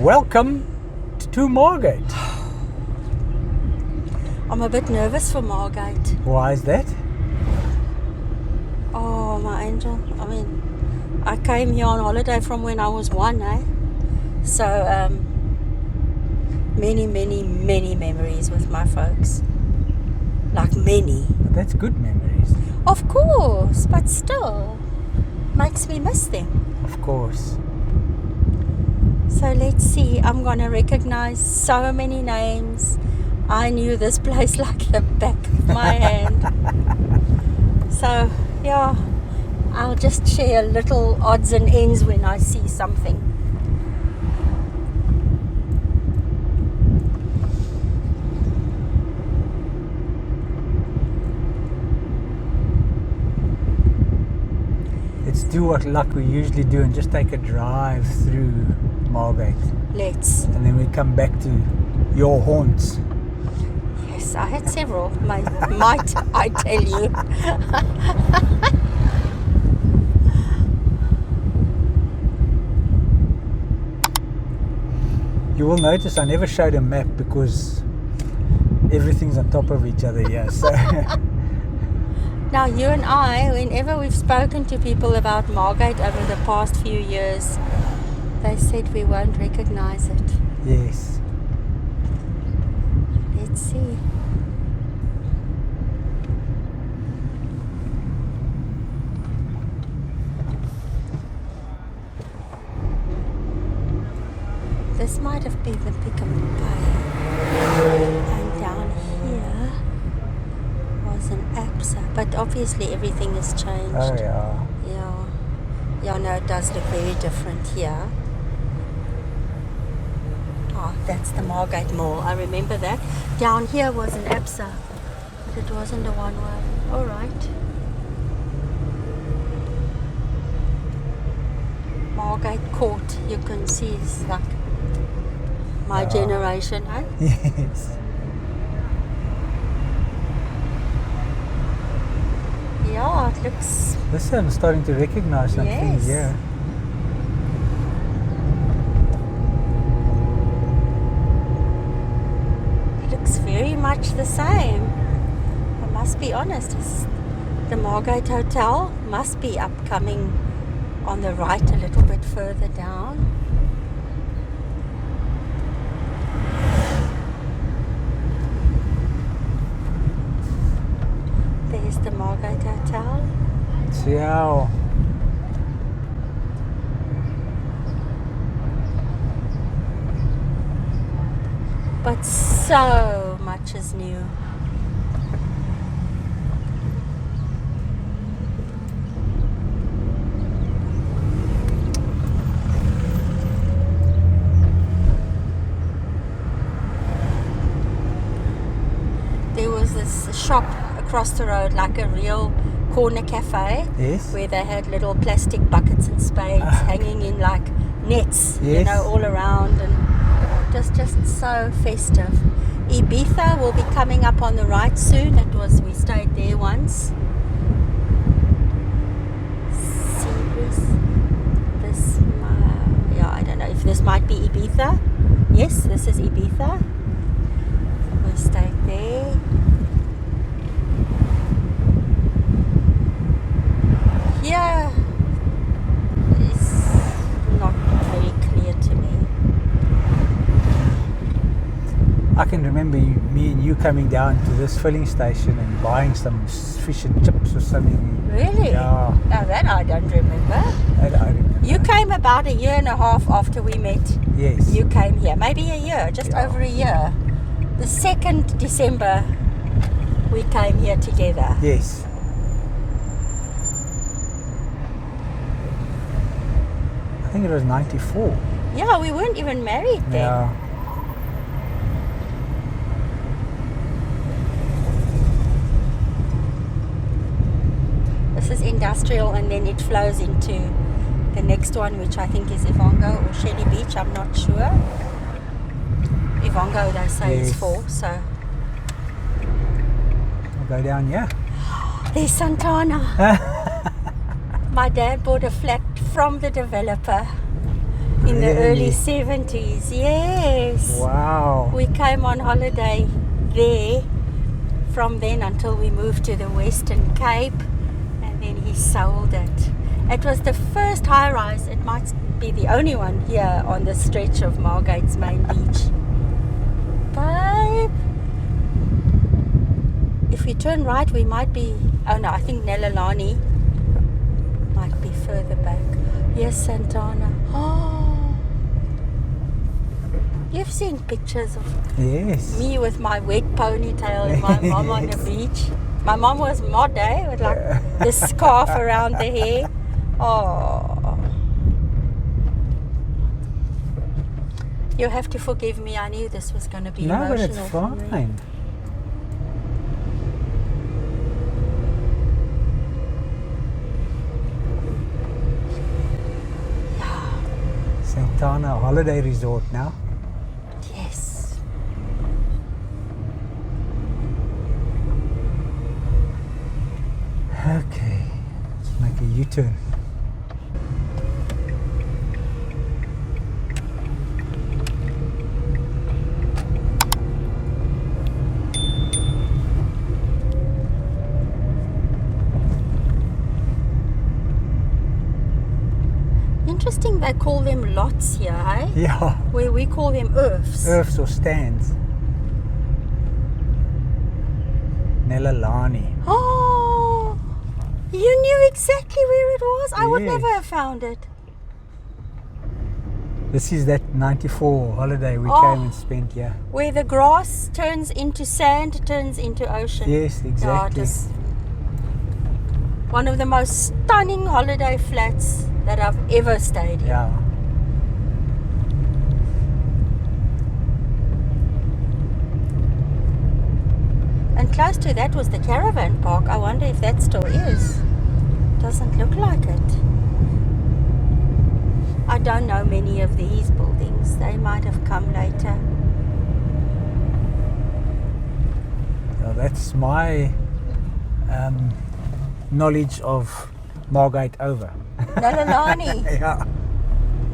welcome to Margate. I'm a bit nervous for Margate. Why is that? Oh, my angel. I mean, I came here on holiday from when I was 1, eh? So, many memories with my folks. Like many. But that's good memories. Of course, but still, makes me miss them. Of course. So let's see, I'm going to recognize so many names. I knew this place like the back of my hand. So, yeah, I'll just share little odds and ends when I see something. Let's do what luck we usually do and just take a drive through Margate. Let's. And then we come back to your haunts. Yes, I had several, might I tell you. You will notice I never showed a map because everything's on top of each other here. So Now, you and I, whenever we've spoken to people about Margate over the past few years, they said we won't recognize it. yes. Let's see. This might have been the Pick-up Bay. And down here was an APSA. But obviously everything has changed. Oh yeah. Yeah, no, it does look very different here. Oh, that's the Margate Mall. I remember that. Down here was an APSA, but it wasn't a one-way. All right. Margate Court, you can see, it's like my generation, eh? Yes. Yeah, it looks... This I'm starting to recognize some things, Yes. yeah. looks very much the same. I must be honest, the Margate Hotel must be upcoming on the right a little bit further down. There's the Margate Hotel. Ciao. But so much is new. There was this shop across the road, like a real corner cafe, Yes. where they had little plastic buckets and spades hanging in like nets, you Yes. know, all around, and just so festive. Ibiza will be coming up on the right soon. We stayed there once. I don't know if this might be Ibiza. Yes, this is Ibiza. We stayed there. Here is not very clear to me. I can remember me and you coming down to this filling station and buying some fish and chips or something. Really? Yeah. Now that I don't remember. That I remember. You came about a year and a half after we met. Yes. You came here, maybe a year, just Yeah. over a year. The 2nd December, we came here together. Yes. I think it was 94. Yeah, we weren't even married then. Yeah. This is industrial, and then it flows into the next one, which I think is Ivongo or Shelly Beach, I'm not sure. Ivongo, they say, is Yes. 4, so... We'll go down here. There's Santana. My dad bought a flat from the developer in the early Really? 70s. Yes. Wow. We came on holiday there from then until we moved to the Western Cape, and then he sold it. It was the first high-rise. It might be the only one here on the stretch of Margate's main beach. Babe, if we turn right, we might be... Oh no, I think Nellalani might be further back. Yes, Santana. Oh, you've seen pictures of Yes. me with my wet ponytail and my mom on the beach. My mom was mod, with like the scarf around the hair. Oh, you have to forgive me. I knew this was going to be No, but emotional. it's for me. fine. Santana Holiday Resort now. Yes. Okay, let's make a U-turn. Interesting, they call them lots here, hey? Yeah, Where we call them earths. earths or stands. Nellalani. Oh, you knew exactly where it was. I would Yes. never have found it. This is that 94 holiday we Oh. came and spent here. Where the grass turns into sand, turns into ocean. Yes, Yeah, exactly. it is one of the most stunning holiday flats that I've ever stayed in. Yeah. And close to that was the caravan park. I wonder if that still is. Doesn't look like it. I don't know many of these buildings. They might have come later. So that's my knowledge of Margate over. Nalalani. Yeah.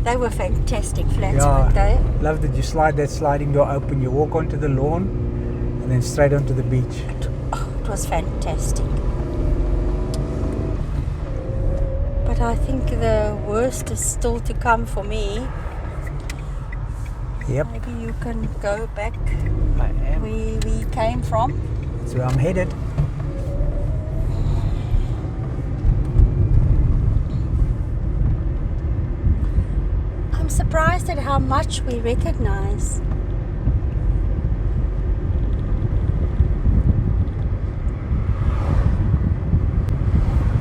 They were fantastic flats, Yeah. weren't they? Love that you slide that sliding door open, you walk onto the lawn and then straight onto the beach. Oh, it was fantastic. But I think the worst is still to come for me. Yep, Maybe you can go back I am. where we came from. That's where I'm headed. I'm surprised at how much we recognize.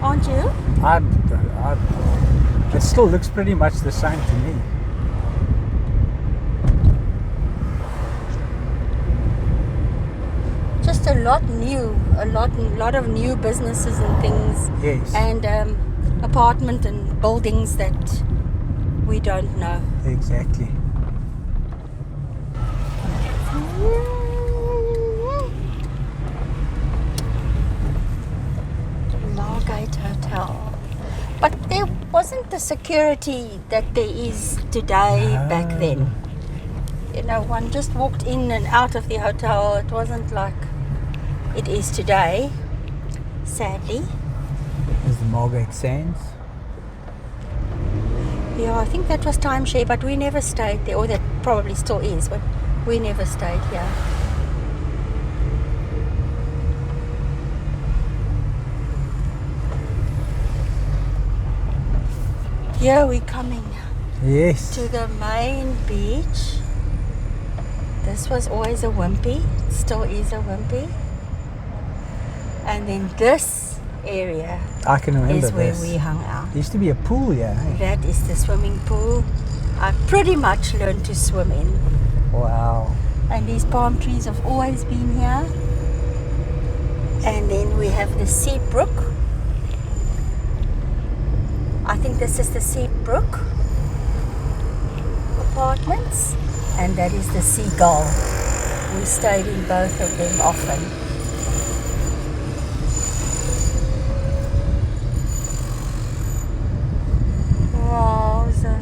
Aren't you? It still looks pretty much the same to me. Just a lot new, a lot of new businesses and things, Yes, and apartment and buildings that we don't know. exactly. Margate Hotel. But there wasn't the security that there is today back then. You know, one just walked in and out of the hotel. It wasn't like it is today, sadly. There's the Margate Sands. Yeah, I think that was timeshare, but we never stayed there. Or that probably still is, but we never stayed here. Here we're coming Yes. to the main beach. This was always a wimpy. It still is a wimpy. And then this area I can remember is where this. we hung out. There used to be a pool here. Hey? That is the swimming pool. I pretty much learned to swim in. Wow. And these palm trees have always been here. And then we have the Seabrook. I think this is the Seabrook apartments. And that is the Seagull. We stayed in both of them often. Wowza.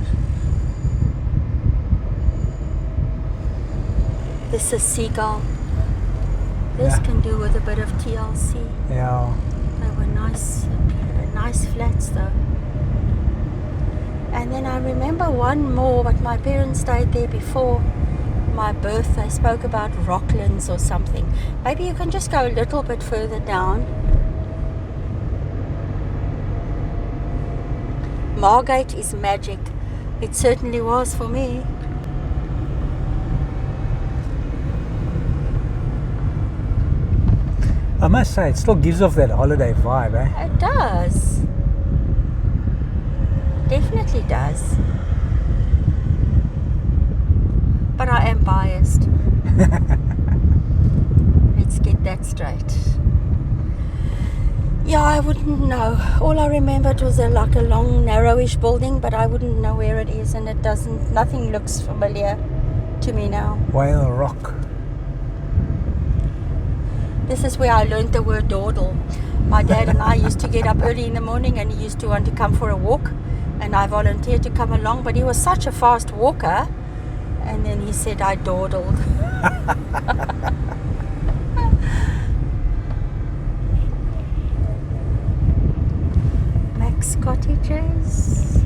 This is Seagull. This Yeah. can do with a bit of TLC. Yeah. They were nice flats though. And then I remember one more, but my parents stayed there before my birth. They spoke about Rocklands or something. Maybe you can just go a little bit further down. Margate is magic. It certainly was for me. I must say, it still gives off that holiday vibe, eh? It does. Definitely does. But I am biased. Let's get that straight. Yeah, I wouldn't know. All I remember, it was like a long, narrowish building, but I wouldn't know where it is, and it doesn't. Nothing looks familiar to me now. Whale Rock. This is where I learned the word dawdle. My dad and I used to get up early in the morning, and he used to want to come for a walk, and I volunteered to come along, but he was such a fast walker, and then he said I dawdled. Max Cottages.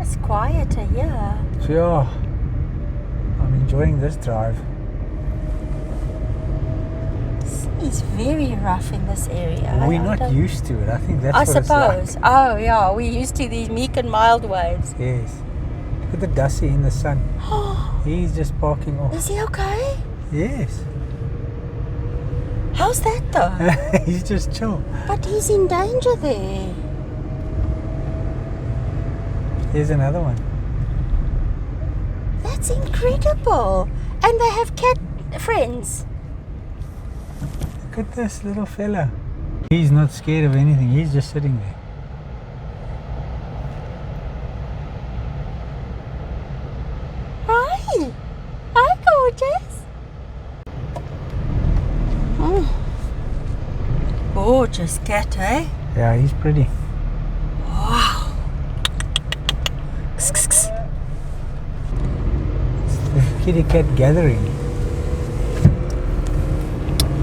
It's quieter here. Sure. I'm enjoying this drive. It's very rough in this area. We're not used to it. I think that's I what suppose. it's like. Oh yeah, we're used to these meek and mild waves. Yes. Look at the Dusty in the sun. He's just parking off. Is he okay? Yes. How's that though? He's just chill. But he's in danger there. Here's another one. That's incredible. And they have cat friends. Look at this little fella. He's not scared of anything. He's just sitting there. Hi. Hi, gorgeous. Gorgeous cat, eh? Yeah, he's pretty. Wow. It's the kitty cat gathering.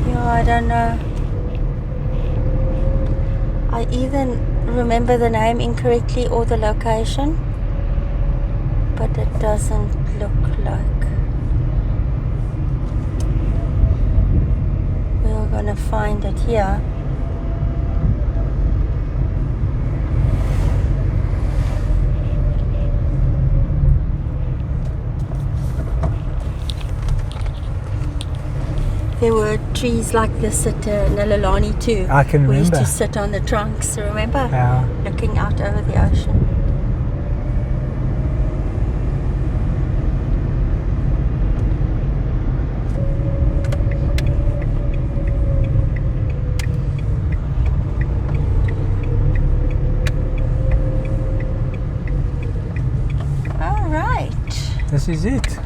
Yeah, I don't know. I either remember the name incorrectly or the location, but it doesn't look like. We're gonna find it here. There were trees like this at Nalolani too. I can We used remember. to sit on the trunks, remember? Yeah. Looking out over the ocean. All right. This is it.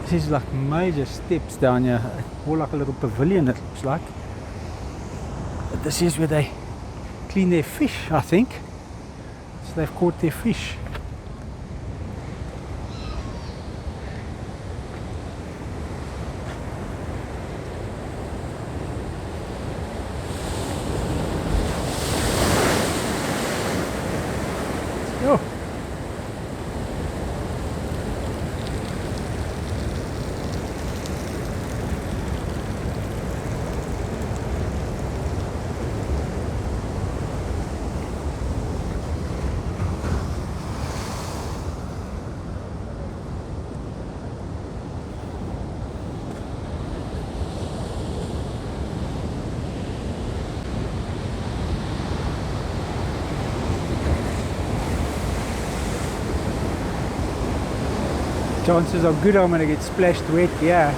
This is like major steps down here, more like a little pavilion it looks like. But this is where they clean their fish, I think. So they've caught their fish. Oh. Chances are good I'm going to get splashed wet, yeah.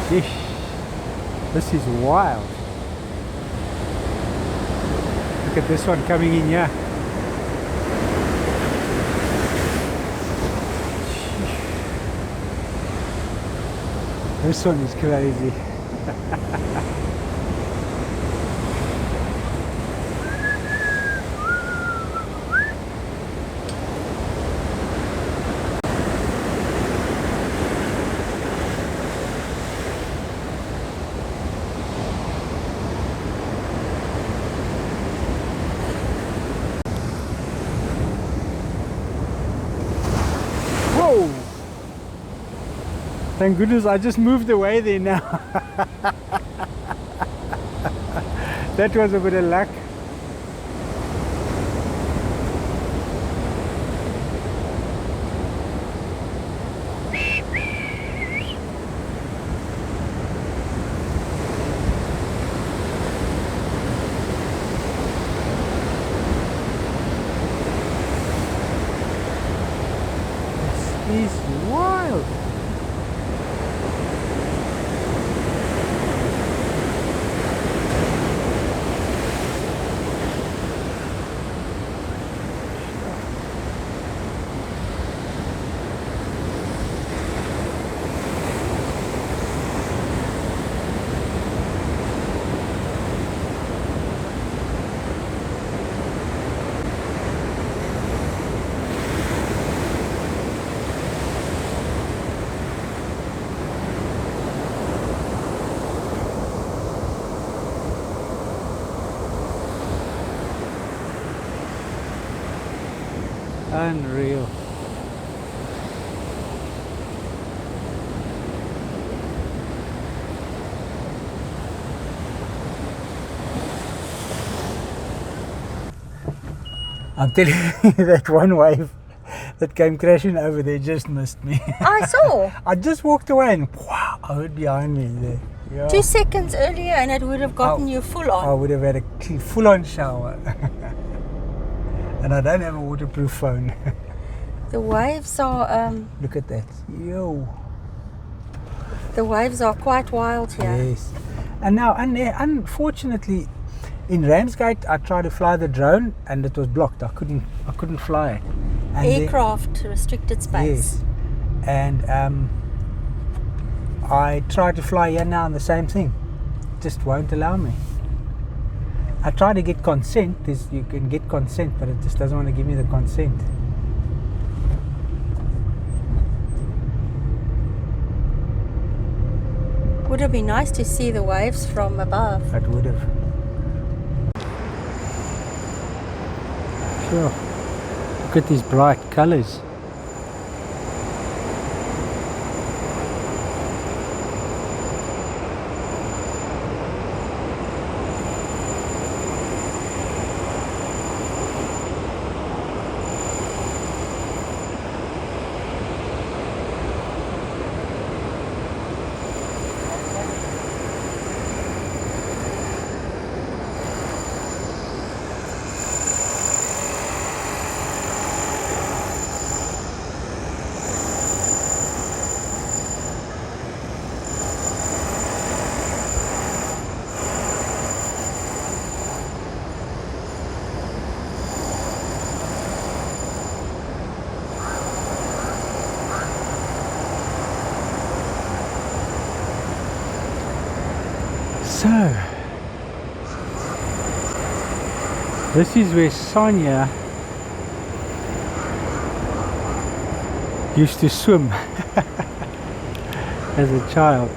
Sheesh. This is wild. Look at this one coming in here. This one is crazy. Whoa! Thank goodness I just moved away there now. That was a bit of luck. This is wild. Unreal. I'm telling you, that one wave that came crashing over there just missed me. I saw. I just walked away and wow, I heard behind me there. Yeah. 2 seconds earlier and it would have gotten you full on. I would have had a full-on shower. And I don't have a waterproof phone. The waves are Look at that. Yo. the waves are quite wild here. Yes. And now, unfortunately, in Ramsgate, I tried to fly the drone and it was blocked. I couldn't fly it. And Aircraft restricted space. Yes. And I tried to fly here now and the same thing. It just won't allow me. I tried to get consent. You can get consent, but it just doesn't want to give me the consent. Would have been nice to see the waves from above. It would have. Sure. Look at these bright colours. So, this is where Sonia used to swim as a child.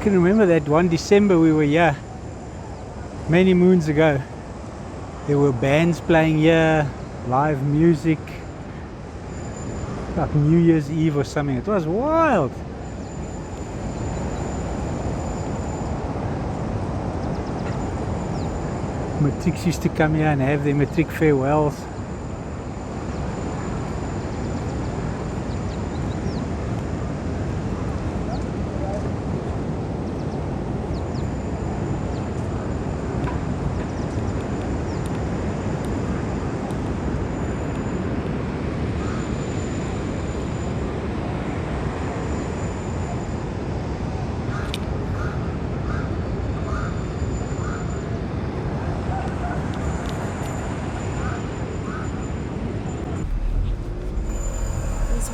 can remember that one December we were here, many moons ago. There were bands playing here, live music, like New Year's Eve or something. It was wild. Matrics used to come here and have their matric farewells.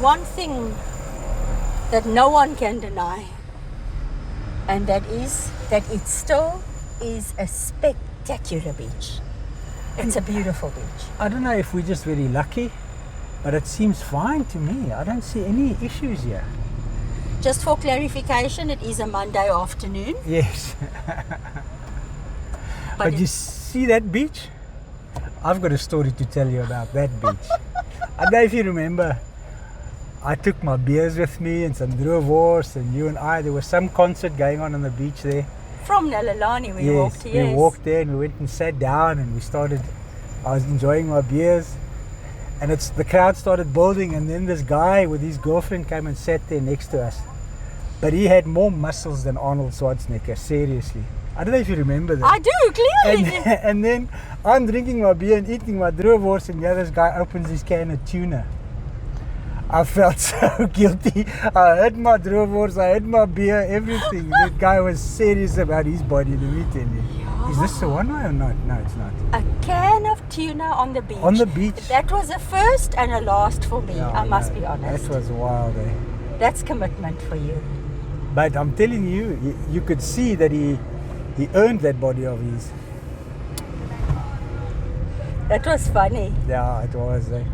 One thing that no one can deny, and that is that it still is a spectacular beach. It's a beautiful beach. I don't know if we're just very lucky, but it seems fine to me. I don't see any issues here. Just for clarification, it is a Monday afternoon. Yes. But you see that beach? I've got a story to tell you about that beach. I don't know if you remember, I took my beers with me and some droewors, and you and I, there was some concert going on the beach there. From Nalalani we walked, yes. We walked there and we went and sat down and I was enjoying my beers, and the crowd started building, and then this guy with his girlfriend came and sat there next to us. But he had more muscles than Arnold Schwarzenegger, seriously. I don't know if you remember that. I do, clearly. And then I'm drinking my beer and eating my droewors, and the other guy opens his can of tuna. I felt so guilty. I had my droewors, I had my beer, everything. That guy was serious about his body, let me tell you. Yeah. Is this the one way or not? No, it's not. A can of tuna on the beach. On the beach? That was a first and a last for me, Yeah, I must be honest. That was wild, eh? That's commitment for you. But I'm telling you, you could see that he earned that body of his. That was funny. Yeah, it was, eh?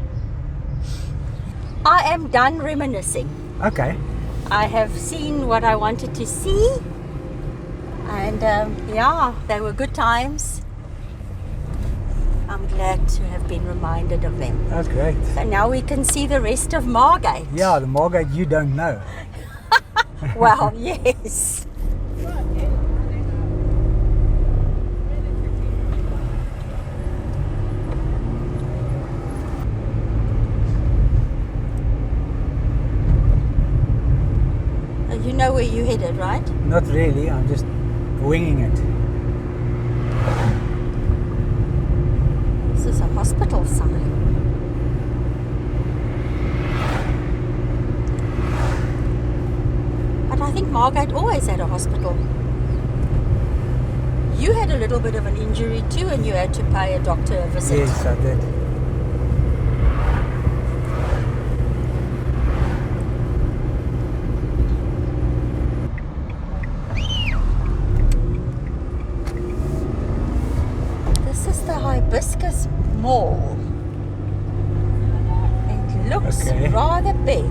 I am done reminiscing. Okay. I have seen what I wanted to see, and yeah, they were good times. I'm glad to have been reminded of them. That's great. So now we can see the rest of Margate. Yeah, the Margate you don't know. Well, yes. You know where you headed, right? Not really, I'm just winging it. This is a hospital sign. But I think Margate always had a hospital. You had a little bit of an injury too, and you had to pay a doctor a visit. Yes, I did. Hibiscus Mall. It looks rather big.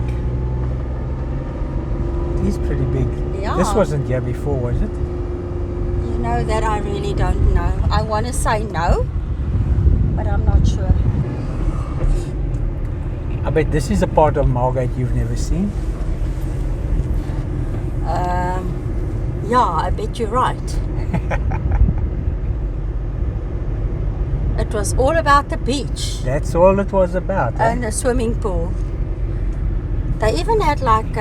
It is pretty big. Yeah. This wasn't here before, was it? You know that I really don't know. I want to say no, but I'm not sure. I bet this is a part of Margate you've never seen. Yeah, I bet you're right. It was all about the beach. That's all it was about. And the swimming pool. They even had like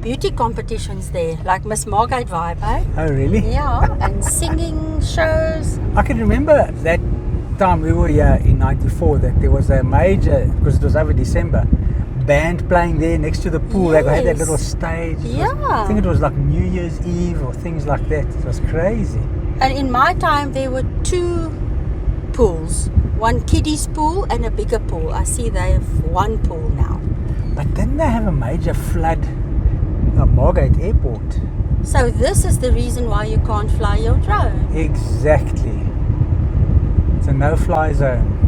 beauty competitions there, like Miss Margate vibe, eh? Oh, really? Yeah, and singing shows. I can remember that time we were here in '94 that there was a major, because it was over December, band playing there next to the pool. Yes. They had that little stage. I think it was like New Year's Eve or things like that. It was crazy. And in my time there were two pools, one kiddies pool and a bigger pool. I see they have one pool now. But didn't they have a major flood at Margate Airport? So this is the reason why you can't fly your drone. Exactly. It's a no-fly zone.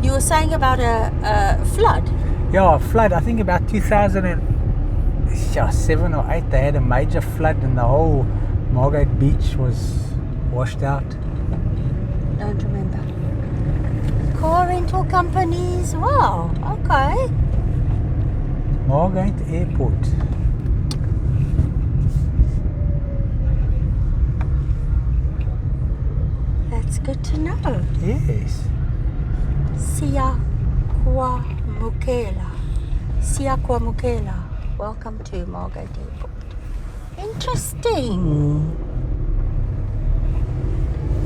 You were saying about a flood. Yeah, a flood. I think about 2000 and yeah, 7 or 8, they had a major flood and the whole Margate beach was washed out. Don't remember. Car rental companies. Wow. Okay. Margate Airport. That's good to know. Yes. Siakwamukela. Welcome to Margate Airport. Interesting.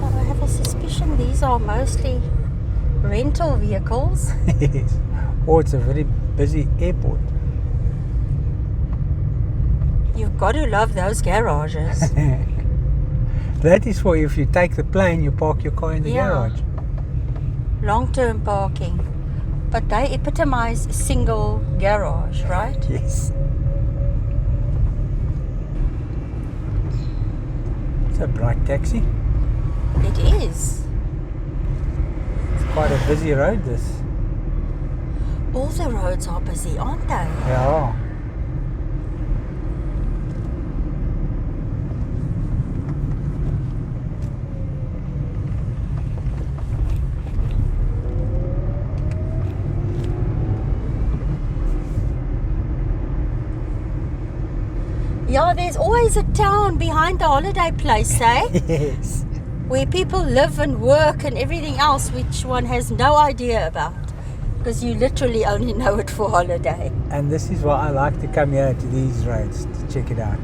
But I have a suspicion these are mostly rental vehicles. Yes. Oh, it's a very busy airport. You've got to love those garages. That is for if you take the plane, you park your car in the Yeah. garage. Long-term parking. But they epitomize a single garage, right? Yes. It's a bright taxi. It is. It's quite a busy road, this. All the roads are busy, aren't they? Yeah. Yeah, there's always a town behind the holiday place, eh? Yes. Where people live and work and everything else, which one has no idea about. Because you literally only know it for holiday. And this is why I like to come here to these roads to check it out.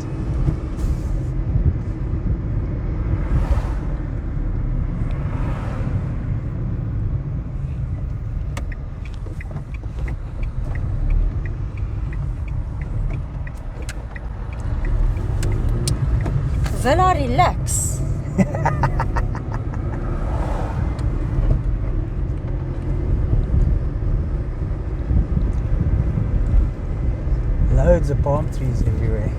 Villa Relax. Loads of palm trees everywhere.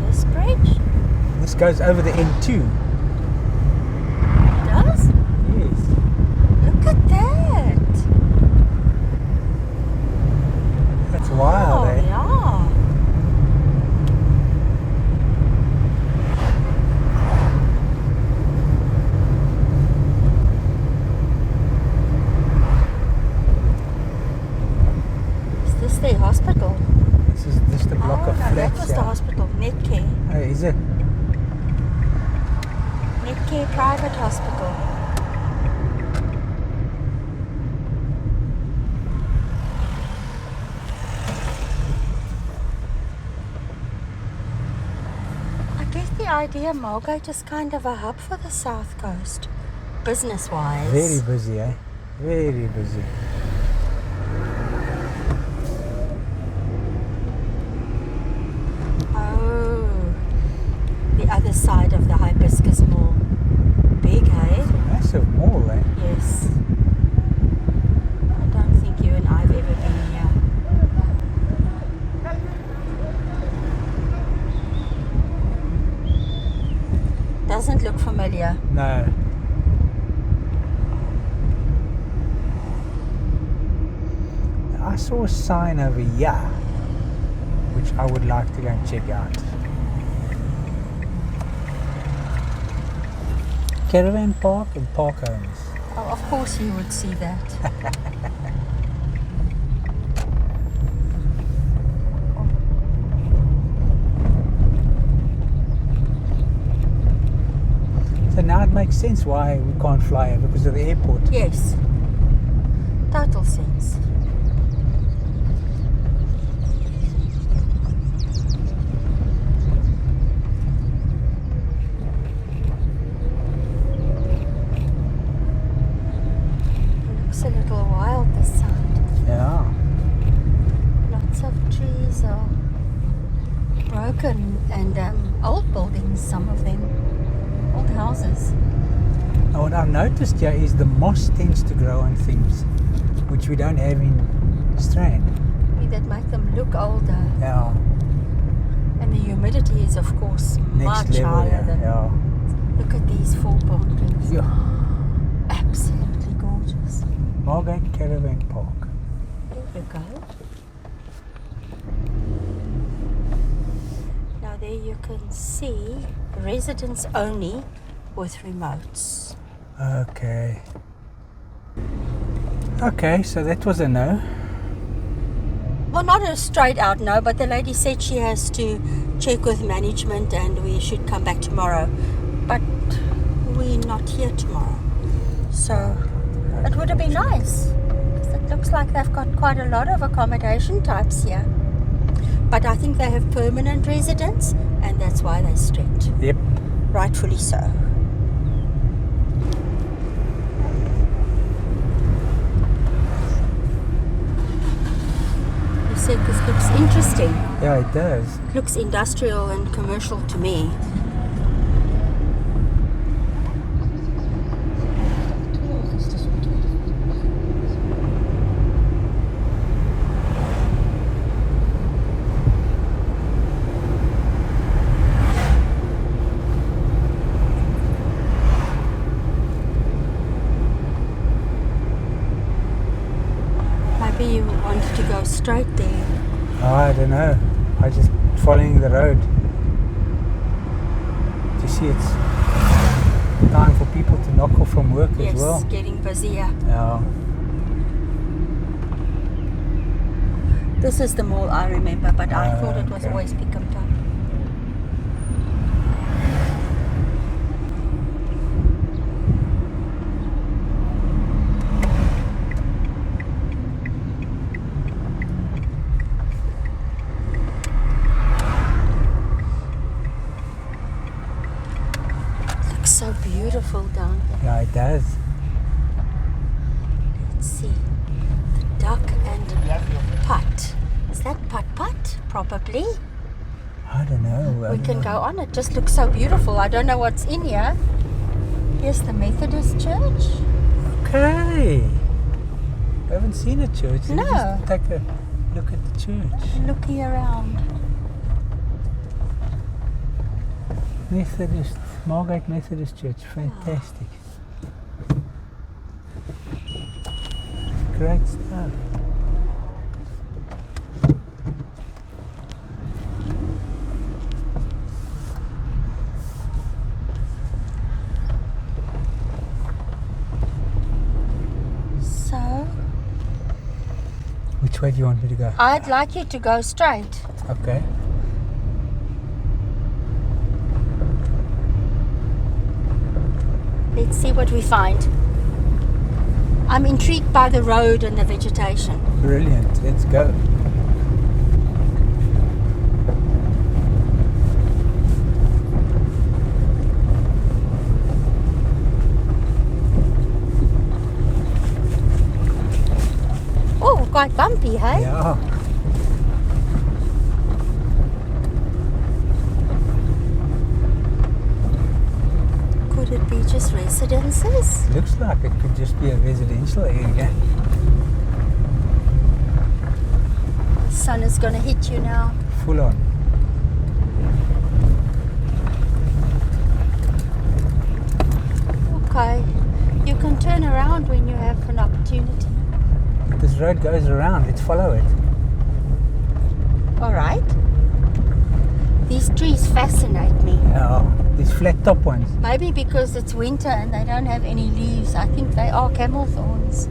This bridge This goes over the N2. does. Yes. Look at that. That's wild, Oh, eh? yeah. Is this the hospital? This is just a block Oh, of no, flats. that was the Yeah. hospital. Netcare. Oh, is it? Netcare Private Hospital. I get the idea Margate is kind of a hub for the South Coast, business-wise. Very busy, eh? Very busy. Oh, the other side of the Hibiscus Mall. Big, hey? Massive mall, eh? Yes. I don't think you and I have ever been here. Doesn't look familiar. No. I saw a sign over here, which I would like to go and check out. Caravan park and park homes. Oh, of course you would see that. So now it makes sense why we can't fly here, because of the airport. Yes. Total sense. Looks a little wild this side. Yeah. noticed here is the moss tends to grow on things, which we don't have in Strand. That make them look older. Yeah. And the humidity is, of course, much Next level, higher than. yeah. Look at these 4 palm trees. Yeah. Absolutely gorgeous. Margate Caravan Park. There you go. Now there you can see residents only with remotes. Okay. Okay, so that was a no. Well, not a straight out no, but the lady said she has to check with management and we should come back tomorrow. But we're not here tomorrow. So it would have been nice. Because it looks like they've got quite a lot of accommodation types here. But I think they have permanent residents and that's why they're strict. Yep. Rightfully so. Said this looks interesting. Yeah, it does. It looks industrial and commercial to me. Maybe you wanted to go straight there. Oh, I don't know. I just following the road. You see, it's time for people to knock off from work Yes, as well. getting busier. Yeah. This is the mall I remember, but I thought it was Okay. always Pick 'em Top. Looks so beautiful down here. Yeah, it does. Let's see. The duck and putt. Is that putt? Probably. I don't know. We can go on. It just looks so beautiful. I don't know what's in here. Here's the Methodist church. Okay. I haven't seen a church. Let me No. just take a look at the church. Looking around. Methodist, Margate Methodist Church. Fantastic. Great stuff. So, Which way do you want me to go? I'd like you to go straight. Okay. Let's see what we find. I'm intrigued by the road and the vegetation. Brilliant. Let's go. Oh, quite bumpy, hey? Yeah. Could it be just residences? Looks like it could just be a residential area. The sun is going to hit you now. Full on. Okay. You can turn around when you have an opportunity. This road goes around. Let's follow it. All right. These trees fascinate me. Yeah. These flat top ones. Maybe because it's winter and they don't have any leaves. I think they are camel thorns.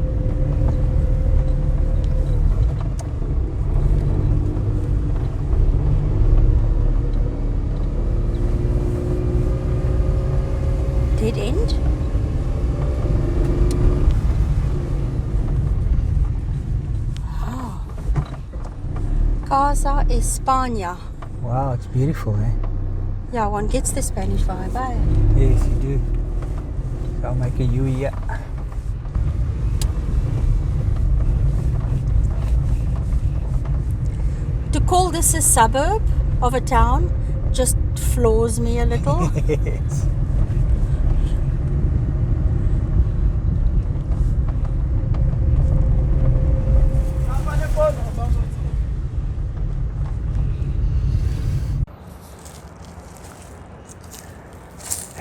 Dead end? Oh. Casa España. Wow, it's beautiful, eh? Yeah, one gets the Spanish vibe, eh? Yes, you do. So I'll make a U here. To call this a suburb of a town just floors me a little. Yes.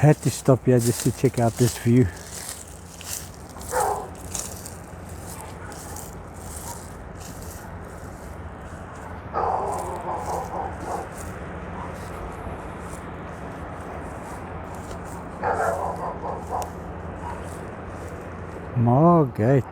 had to stop here just to check out this view. Margate.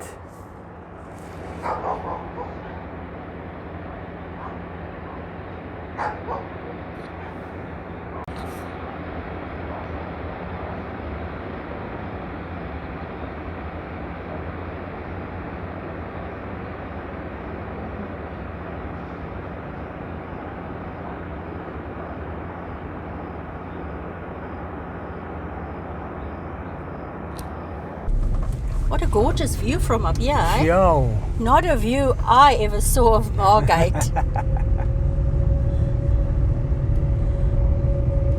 What a gorgeous view from up here, eh? Yo. Not a view I ever saw of Margate.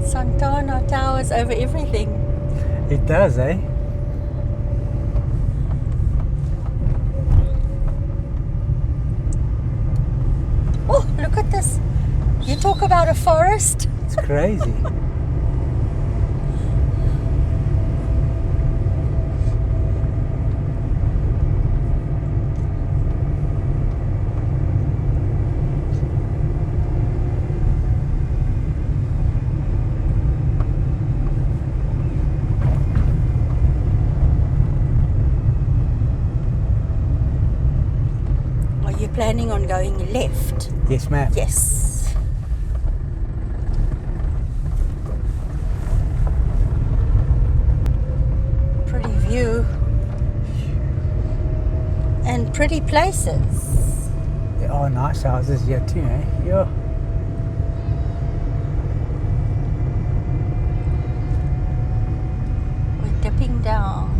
Santana towers over everything. It does, eh? Oh, look at this. You talk about a forest. It's crazy. Are you planning on going left? Yes, ma'am. Yes. Pretty view. And pretty places. There are nice houses here too, eh? Yeah. We're dipping down.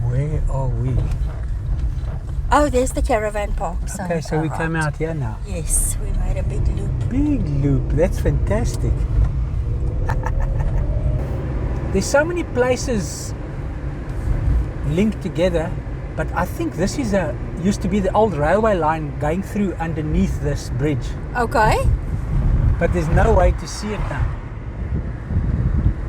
Where are we? Oh, there's the caravan park. Okay, so we come out here now. Yes, we made a big loop. Big loop, that's fantastic. There's so many places linked together, but I think this is used to be the old railway line going through underneath this bridge. Okay. But there's no way to see it now.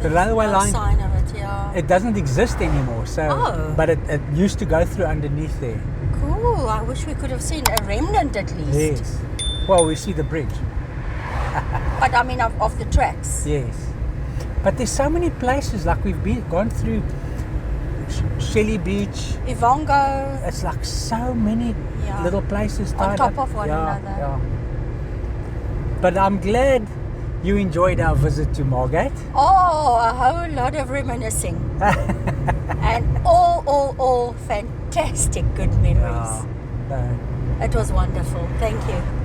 The railway No line, sign of it, yeah. it doesn't exist anymore. So, Oh. but it used to go through underneath there. Cool. I wish we could have seen a remnant at least. Yes. Well, we see the bridge. But I mean of the tracks. Yes. But there's so many places, like we've gone through Shelly Beach. Ivongo. It's like so many Yeah. little places On tied top up. of one another. Yeah. But I'm glad you enjoyed our visit to Margate. Oh, a whole lot of reminiscing. And all fantastic good memories. Yeah. It was wonderful. Thank you.